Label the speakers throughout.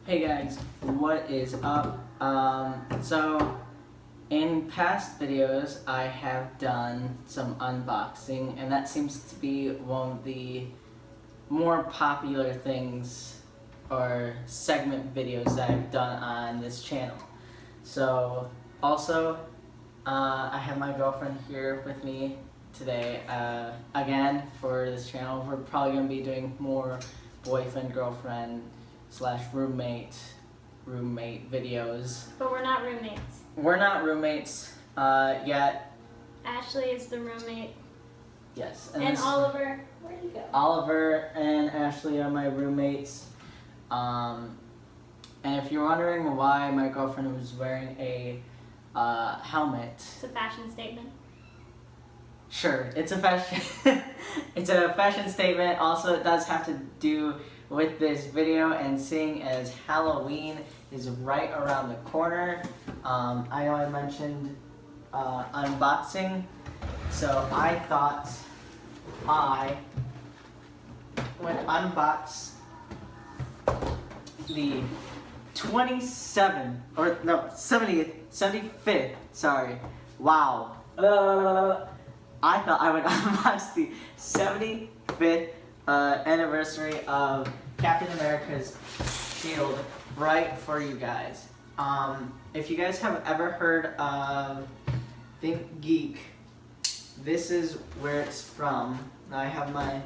Speaker 1: Hey guys, what is up? So in past videos I have done some unboxing, and that seems to be one of the more popular things or segment videos that I've done on this channel. So also I have my girlfriend here with me today again for this channel. We're probably going to be doing more boyfriend, girlfriend / roommate videos.
Speaker 2: But we're not roommates.
Speaker 1: We're not roommates yet.
Speaker 2: Ashley is the roommate.
Speaker 1: Yes.
Speaker 2: And Oliver, where'd he go?
Speaker 1: Oliver and Ashley are my roommates. And if you're wondering why my girlfriend was wearing a helmet.
Speaker 2: It's a fashion statement.
Speaker 1: Sure, it's a fashion it's a fashion statement. Also, it does have to do with this video, and seeing as Halloween is right around the corner, I know I mentioned unboxing, so I thought I would unbox the 75th, sorry, wow. I thought I would unbox the 75th anniversary of Captain America's shield right for you guys. If you guys have ever heard of Think Geek, this is where it's from. I have my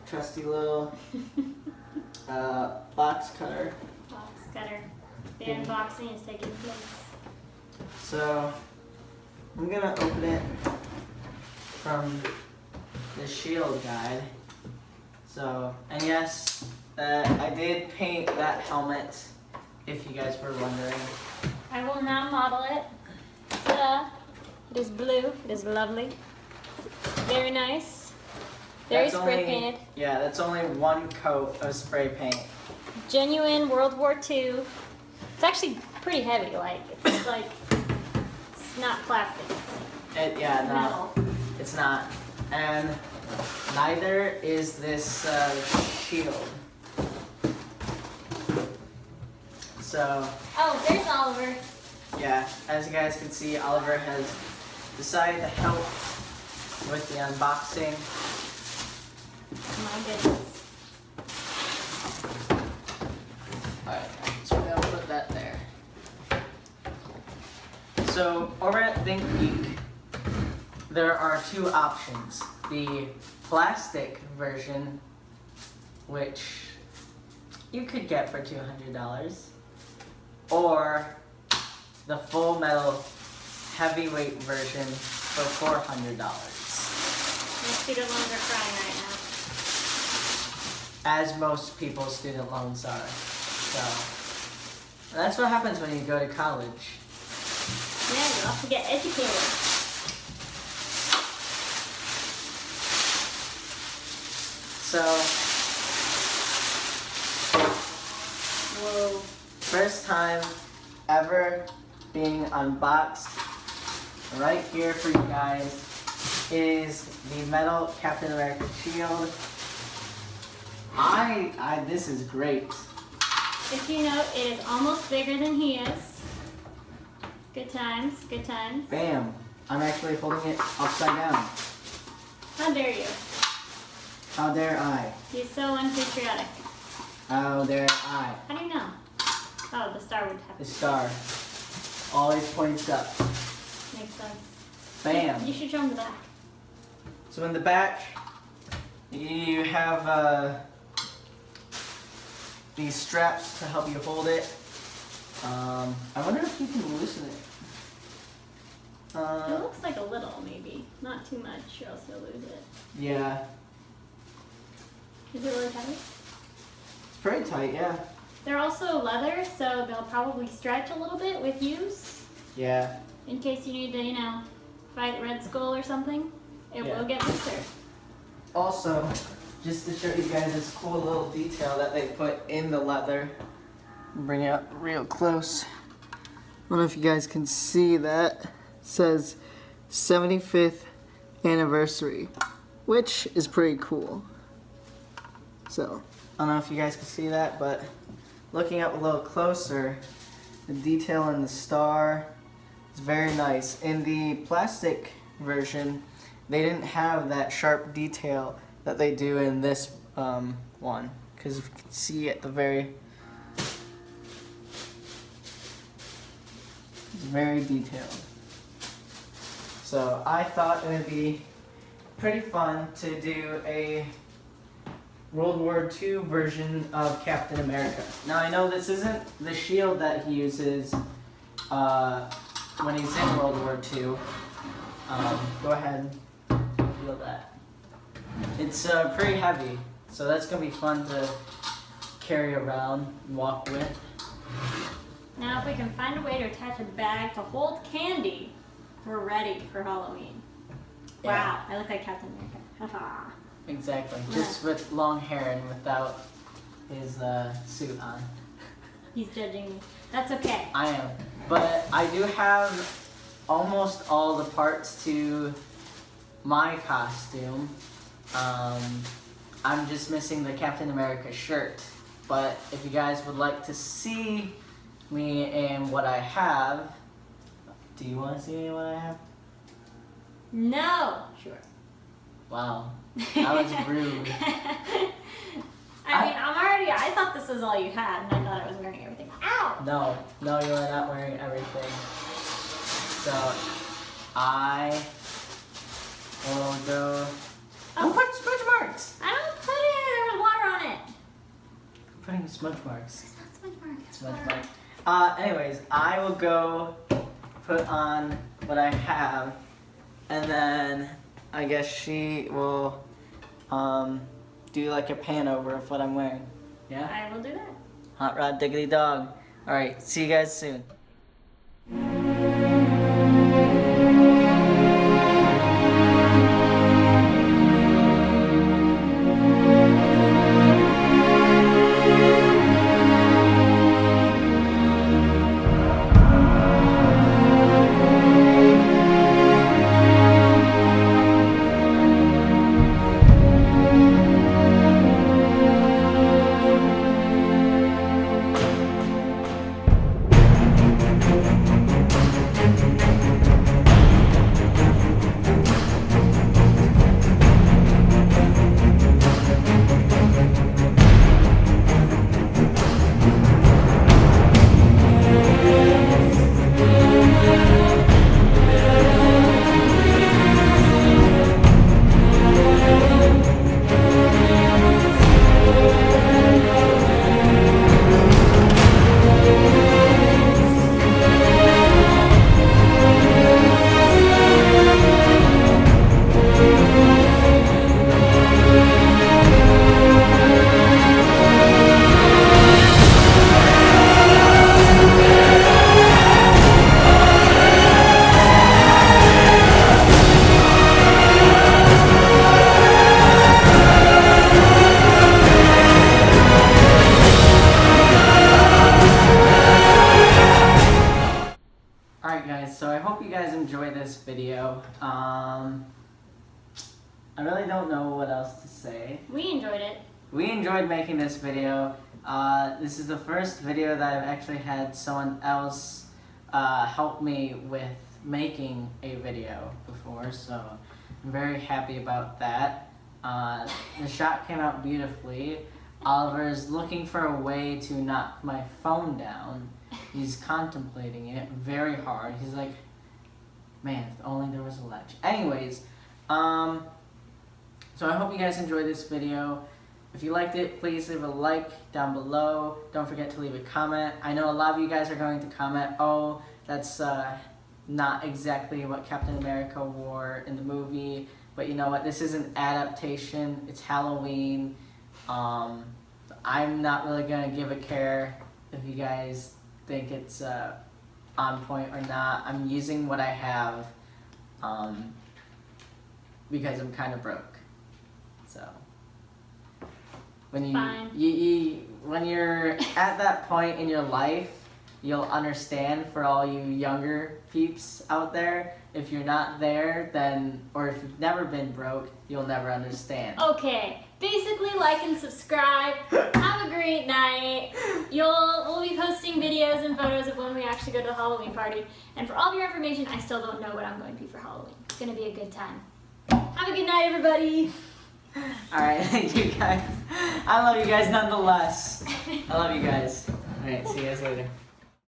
Speaker 1: trusty little box cutter.
Speaker 2: Box cutter. The unboxing is taking place.
Speaker 1: So I'm gonna open it from the shield guide. So, and yes, I did paint that helmet, if you guys were wondering.
Speaker 2: I will now model it. Ta-da! It is blue. It is lovely. Very nice. Very spray painted.
Speaker 1: Yeah, that's only one coat of spray paint.
Speaker 2: Genuine World War II. It's actually pretty heavy. Like it's not plastic.
Speaker 1: Yeah, no,
Speaker 2: Metal.
Speaker 1: it's not. And neither is this shield. So,
Speaker 2: Oh, there's Oliver.
Speaker 1: yeah, as you guys can see, Oliver has decided to help with the unboxing.
Speaker 2: My goodness.
Speaker 1: Alright, so we'll put that there. So, over at Think Geek, there are two options. The plastic version, which you could get for $200, or the full metal heavyweight version for $400.
Speaker 2: My student loans are crying right now.
Speaker 1: As most people's student loans are. So, that's what happens when you go to college.
Speaker 2: Yeah, you have to get educated.
Speaker 1: So,
Speaker 2: Whoa.
Speaker 1: first time ever being unboxed right here for you guys is the metal Captain America shield. This is great.
Speaker 2: If you know, it is almost bigger than he is. Good times, good times.
Speaker 1: Bam. I'm actually holding it upside down.
Speaker 2: How dare you?
Speaker 1: How dare I?
Speaker 2: He's so unpatriotic.
Speaker 1: How dare I?
Speaker 2: How do you know? Oh, the star would have
Speaker 1: The star always points up.
Speaker 2: makes sense.
Speaker 1: Bam.
Speaker 2: You should show him the back.
Speaker 1: So in the back, you have these straps to help you hold it. I wonder if you can loosen it.
Speaker 2: It looks like a little, maybe. Not too much, or else you'll lose it.
Speaker 1: Yeah,
Speaker 2: Is it really heavy?
Speaker 1: it's pretty tight, yeah.
Speaker 2: They're also leather, so they'll probably stretch a little bit with use.
Speaker 1: Yeah.
Speaker 2: In case you need to, fight Red Skull or something. It
Speaker 1: Yeah.
Speaker 2: will get looser.
Speaker 1: Also, just to show you guys this cool little detail that they put in the leather. Bring it up real close. I don't know if you guys can see that. It says 75th anniversary, which is pretty cool. So, I don't know if you guys can see that, but looking up a little closer, the detail in the star is very nice. In the plastic version, they didn't have that sharp detail that they do in this one, because you can see at the very detailed. So I thought it would be pretty fun to do a World War II version of Captain America. Now I know this isn't the shield that he uses when he's in World War II. Go ahead, feel that. It's pretty heavy, so that's gonna be fun to carry around and walk with.
Speaker 2: Now if we can find a way to attach a bag to hold candy, we're ready for Halloween.
Speaker 1: Yeah.
Speaker 2: Wow, I look like Captain America. Haha.
Speaker 1: Exactly, just with long hair and without his suit on.
Speaker 2: He's judging me. That's okay.
Speaker 1: I am, but I do have almost all the parts to my costume. I'm just missing the Captain America shirt, but if you guys would like to see me and what I have, do you want to see me and what I have?
Speaker 2: No. Sure.
Speaker 1: Wow, that was rude.
Speaker 2: I thought this was all you had, and I thought I was wearing everything. Ow!
Speaker 1: No, you are not wearing everything. So, I will go.
Speaker 2: Oh.
Speaker 1: Put smudge marks!
Speaker 2: I don't put it. There was water on it.
Speaker 1: I'm putting smudge marks.
Speaker 2: It's not smudge mark. It's
Speaker 1: Smudge
Speaker 2: water.
Speaker 1: mark. Anyways, I will go put on what I have, and then I guess she will do like a pan over of what I'm wearing. Yeah?
Speaker 2: I will do that.
Speaker 1: Hot Rod Diggity Dog. Alright, see you guys soon. So I hope you guys enjoy this video. I really don't know what else to say.
Speaker 2: We enjoyed it.
Speaker 1: We enjoyed making this video. This is the first video that I've actually had someone else help me with making a video before, so I'm very happy about that. The shot came out beautifully. Oliver's looking for a way to knock my phone down. He's contemplating it very hard. He's like, man, if only there was a ledge. Anyways, so I hope you guys enjoyed this video. If you liked it, please leave a like down below. Don't forget to leave a comment. I know a lot of you guys are going to comment, oh, that's not exactly what Captain America wore in the movie. But you know what? This is an adaptation. It's Halloween. I'm not really going to give a care if you guys think it's on point or not. I'm using what I have because I'm kind of broke. So when when you're at that point in your life, you'll understand. For all you younger peeps out there, if you're not there, then, or if you've never been broke, you'll never understand.
Speaker 2: Okay, basically like and subscribe. Have a great night. We'll be posting videos and photos of when we actually go to the Halloween party. And for all of your information, I still don't know what I'm going to be for Halloween. It's gonna be a good time. Have a good night, everybody.
Speaker 1: Alright, thank you guys. I love you guys nonetheless. I love you guys. Alright, see you guys later.